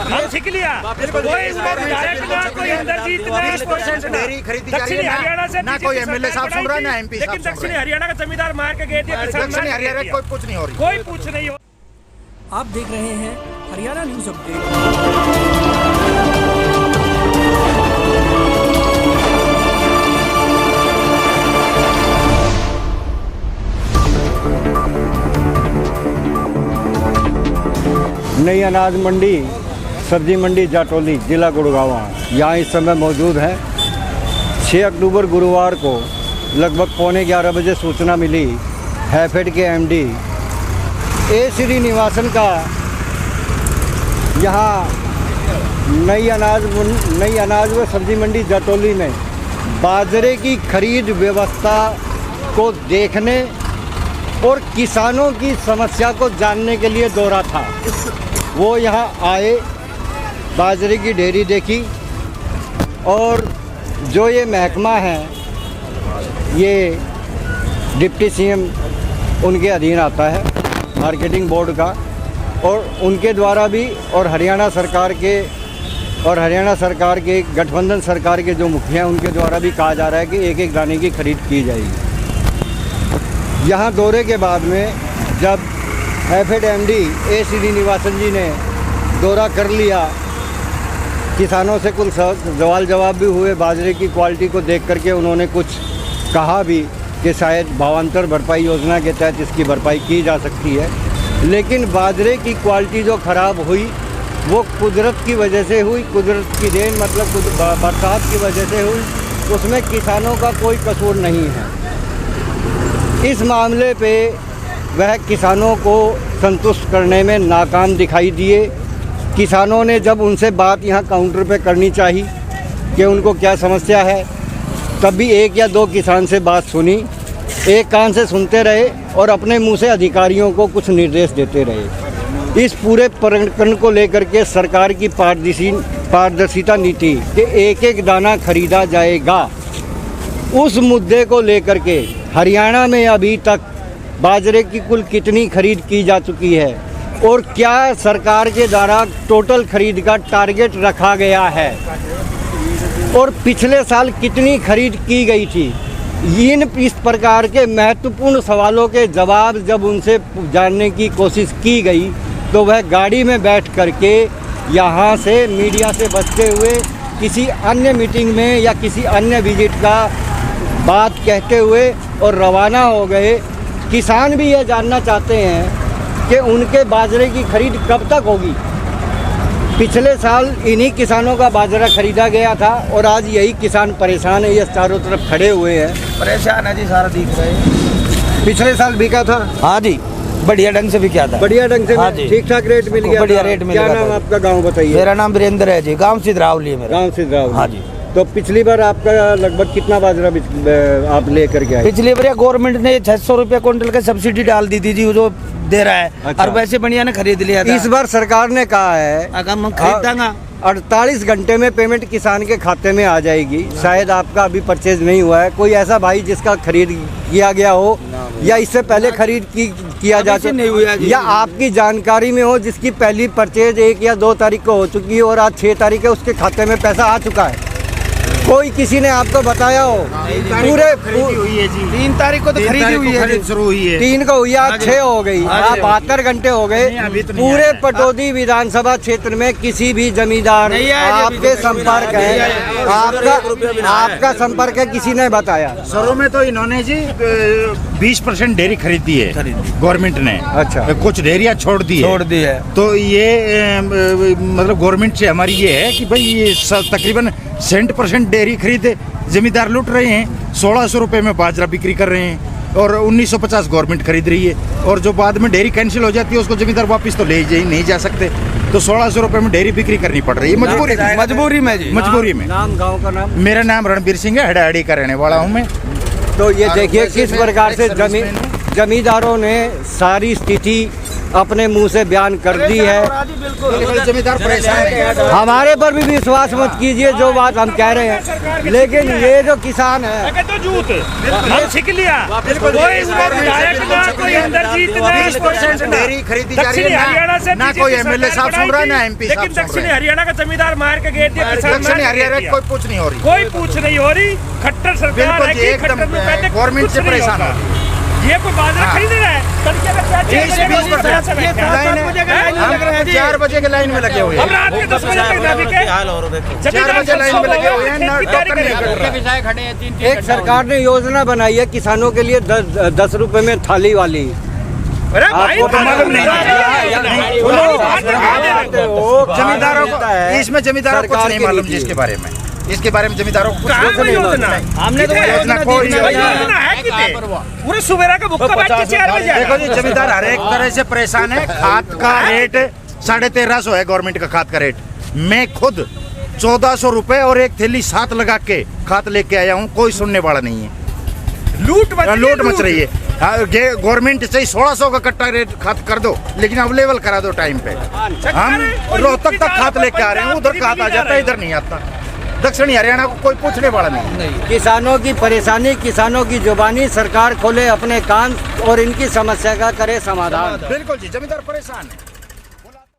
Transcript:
हम सीख लिया कोई इसमें विधायक ना कोई इंद्रजीत ना 20% डेयरी खरीदी जा रही है हरियाणा से ना कोई एमएलए साहब सुन रहा है ना एमपी साहब लेकिन दक्षिणी हरियाणा का जमींदार मार के गए थे दक्षिणी हरियाणा कोई कुछ नहीं हो रही कोई पूछ नहीं हो। आप देख रहे हैं हरियाणा न्यूज अपडेट। नई अनाज मंडी सब्जी मंडी जाटोली जिला गुड़गांव यहाँ इस समय मौजूद है। 6 अक्टूबर गुरुवार को लगभग 11:15 बजे सूचना मिली हैफेड के एमडी ए श्रीनिवासन का यहाँ नई अनाज व सब्जी मंडी जाटोली में बाजरे की खरीद व्यवस्था को देखने और किसानों की समस्या को जानने के लिए दौरा था। वो यहाँ आए, बाजरे की ढेरी देखी और जो ये महकमा है ये डिप्टी सीएम उनके अधीन आता है, मार्केटिंग बोर्ड का, और उनके द्वारा भी और हरियाणा सरकार के गठबंधन सरकार के जो मुखिया हैं उनके द्वारा भी कहा जा रहा है कि एक एक दाने की खरीद की जाएगी। यहाँ दौरे के बाद में जब हैफेड एमडी ए श्रीनिवासन जी ने दौरा कर लिया, किसानों से कुछ सवाल जवाब भी हुए, बाजरे की क्वालिटी को देख करके उन्होंने कुछ कहा भी कि शायद भावांतर भरपाई योजना के तहत इसकी भरपाई की जा सकती है, लेकिन बाजरे की क्वालिटी जो ख़राब हुई वो कुदरत की वजह से हुई, कुदरत की देन मतलब बरसात की वजह से हुई, उसमें किसानों का कोई कसूर नहीं है। इस मामले पे वह किसानों को संतुष्ट करने में नाकाम दिखाई दिए। किसानों ने जब उनसे बात यहाँ काउंटर पे करनी चाहिए कि उनको क्या समस्या है, तब भी 1 या 2 किसान से बात सुनी, एक कान से सुनते रहे और अपने मुंह से अधिकारियों को कुछ निर्देश देते रहे। इस पूरे प्रकरण को लेकर के सरकार की पारदर्शिता नीति कि एक एक दाना खरीदा जाएगा, उस मुद्दे को लेकर के हरियाणा में अभी तक बाजरे की कुल कितनी खरीद की जा चुकी है और क्या सरकार के द्वारा टोटल खरीद का टारगेट रखा गया है और पिछले साल कितनी खरीद की गई थी, इस प्रकार के महत्वपूर्ण सवालों के जवाब जब उनसे जानने की कोशिश की गई तो वह गाड़ी में बैठ करके यहाँ से मीडिया से बचते हुए किसी अन्य मीटिंग में या किसी अन्य विजिट का बात कहते हुए और रवाना हो गए। किसान भी ये जानना चाहते हैं कि उनके बाजरे की खरीद कब तक होगी। पिछले साल इन्हीं किसानों का बाजरा खरीदा गया था और आज यही किसान परेशान है, ये चारों तरफ खड़े हुए हैं, परेशान है जी, सारा दिख रहे हैं। पिछले साल बिका था? हाँ जी, बढ़िया ढंग से बिका था। बढ़िया ढंग से, ठीक ठाक रेट मिल गया, बढ़िया रेट मिल गया। क्या नाम आपका, गाँव बताइए? मेरा नाम वीरेंद्र है जी, गाँव सिद्धरावली है मेरा। गाँव सिद्धरावली, हाँ जी। तो पिछली बार आपका लगभग कितना बाजरा आप लेकर के आए? पिछली बार गवर्नमेंट ने 600 रुपये क्विंटल का सब्सिडी डाल दी थी जी, जो दे रहा है। अच्छा। और वैसे बढ़िया ने खरीद लिया था। इस बार सरकार ने कहा है हम खरीदेंगे 48 घंटे में पेमेंट किसान के खाते में आ जाएगी। शायद आपका अभी परचेज नहीं हुआ है, कोई ऐसा भाई जिसका खरीद किया गया हो या इससे पहले खरीद किया जा चुका नहीं हुआ या आपकी जानकारी में हो जिसकी पहली परचेज 1 या 2 तारीख को हो चुकी है और आज 6 तारीख है, उसके खाते में पैसा आ चुका है? कोई किसी ने आपको बताया हो? पूरे 3 तारीख को तो खरीदी हुई है, शुरू हुई है, 3 को हुई, आज 6 हो गई, आप 72 घंटे हो गए। पूरे पटौदी विधानसभा क्षेत्र में किसी भी जमींदार आपके संपर्क है, आपका संपर्क है, किसी ने बताया? शुरू में तो इन्होंने जी 20% डेयरी खरीदी है गवर्नमेंट ने। अच्छा, कुछ डेयरियाँ छोड़ दी है। तो ये मतलब गवर्नमेंट से हमारी ये है कि भाई ये तकरीबन 60% डेयरी खरीदे जमींदार लूट रहे हैं। 1600 रुपये में बाजरा बिक्री कर रहे हैं और 1950 गवर्नमेंट खरीद रही है, और जो बाद में डेयरी कैंसिल हो जाती है उसको जमींदार वापस तो ले नहीं जा सकते, तो 1600 रुपये में डेयरी बिक्री करनी पड़ रही है मजबूरी में। नाम, गाँव का नाम? मेरा नाम रणबीर सिंह है, हड़ाहड़ी का रहने वाला हूँ मैं। तो ये देखिए किस प्रकार से जमींदारों ने सारी स्थिति अपने मुंह से बयान कर दी है। जमींदार परेशान है। हमारे पर भी विश्वास मत कीजिए जो बात हम कह रहे हैं, लेकिन ये जो किसान है तो झूठ हम सीख लिया। कोई विधायक ना कोई इंद्रजीत ना 20% डेयरी खरीदी जा रही है ना कोई एमएलए साहब सुन रहा है ना एमपी साहब लेकिन सुन दक्षिणी रहे हैं। हरियाणा का जमींदार मार के गए थे। दक्षिणी हरियाणा की कोई पूछ नहीं हो रही। कोई पूछ नहीं हो रही। खट्टर सरकार बिल्कुल है जी, कि एकदम खट्टर में कहते गवर्नमेंट कुछ से नहीं परेशान होगा। हो रही। ये कोई बाजरा खरीद रहा है तड़के में क्या चाहिए? 4 बजे के लाइन में लगे हुए हम हैं। रात के 10 बजे तक ना बिके। 4 बजे लाइन में लगे हुए हैं ना डॉक्टर नहीं कर रहा। एक सरकार ने योजना बनाई है किसानों के लिए 10 रुपए में थाली वाली। अरे भाई आपको तो मालूम नहीं जमींदारों को इसमें जमींदारों को कुछ नहीं मालूम जी। इसके बारे में जमींदारों को कुछ नहीं योजना हमने तो योजना कोई योजना है कितने पूरे सुबेरा का भुक्का बैठ के 4 बजे देखो जी, जमींदार हर एक तरह से परेशान है। खाद का रेट 1350 है गवर्नमेंट का खाद का रेट। मैं खुद 1400 रुपए और एक थैली 7 लगा के खाद लेके आया हूँ। कोई सुनने वाला नहीं है। लूट मच रही है। गवर्नमेंट से 1600 का कट्टा रेट खाद कर दो, लेकिन अवेलेबल करा दो टाइम पे। हम रोहतक तक खाद लेके आ रहे हैं, उधर खाद आ जाता है, इधर नहीं आता। दक्षिणी हरियाणा को कोई पूछने वाला नहीं। किसानों की परेशानी, किसानों की जुबानी, सरकार खोले अपने कान और इनकी समस्या का करे समाधान। बिल्कुल जी, जमींदार परेशान है।